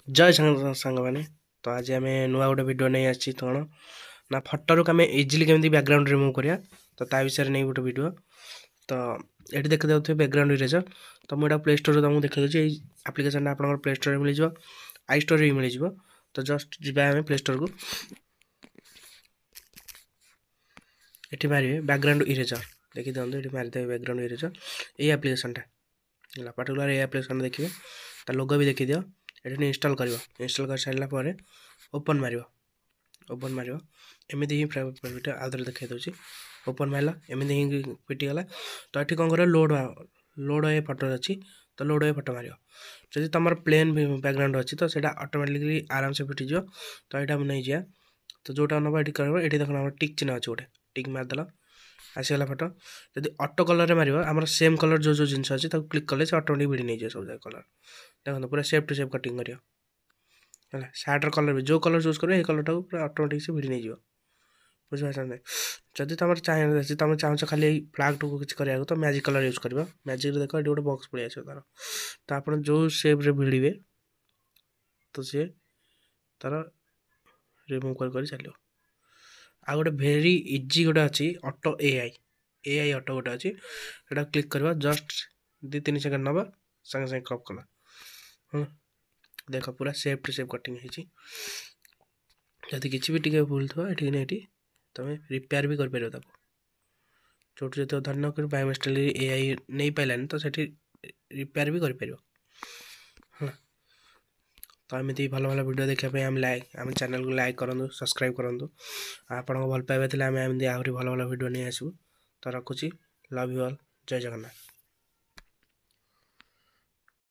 जय सांग मैंने तो आज आम नुआ गोटे भिड नहीं आसी कौन ना फटो आम इजिली केमी बैकग्राउंड रिमूव करा तो ता विषय नहीं गोटे भिड तो ये देखते जाऊे बैकग्राउंड इरेजर तो मुझे प्ले स्टोर तुमको देखा दूसरी आप्लिकेसन आप प्ले स्टोर मिल जाए आई स्टोर भी मिल जाए तो जस्ट जा प्ले स्टोर को ये मारे बैकग्राउंड इरेजर देखी दिखाते ये मारिदे बैकग्राउंड इरेजर ये आप्लिकेसन पर्टिकुलर ये आप्लिकेसन देखिए ता लोगो भी देखी दियो ये इंस्टॉल कर इंस्टॉल कर सारापर ओपन मार ओपन मार एमती ही आदर देखा दूसरी ओपन मारा एमती ही फिटिगला तो ये कौन कर लोड लोड ए फटो अच्छी तो लोड ए फटो मार जब तुम प्लेन बैकग्राउंड अच्छी तो सही ऑटोमेटिकली आराम से फिटिज तो यहाँ नहीं जा तो जोटा ना ये कर ये देख टिक चिन्ह अच्छे गोटे टिक मारदेल आसीगला फटो जब ऑटो कलर मार आम सेम कलर जो जो जिन अच्छी क्लिक कले से ऑटोमेटिक भिड़ नहीं जाए सब जगह कलर देखो पूरा सेफ टू सेफ कटिंग कर सार्टर कलर भी जो कलर चूज कर कलर टाक पूरा ऑटोमेटिक से भिड़ नहीं बुझे जदि तुम चाहिए तुम चाहो खाली फ्लाग टू किसी कराया तो मैजिक कलर यूज कर मैजिक देख ये गोटे बक्स पड़े आस तार तो आप जो सेप्रे भिड़े तो सी तार रिमूव कर चलो आ गोटे भेरी इजी गोटे अच्छी ऑटो एआई ऑटो गोटे अच्छी यहाँ क्लिक करवा जस्ट 2-3 सेकेंड नवा संगे संगे क्रॉप कला देख पूरा सेफ टू सेफ कटिंग जदि किसी भी टी भूल थो ये नहीं तुम रिपेयर भी कर चोट जो धर कर बाय मिस्टेक एआई नहीं पाइलानी तो सेठी रिपेयर भी कर तो एमती भल भल वीडियो देखापी आम चैनल को लाइक करूँ सब्सक्राइब करूँ आप भल पाइबा आम एमती आहरी भल भल वीडियो नहीं आसू तो रखुची लव यू ऑल जय जगन्नाथ।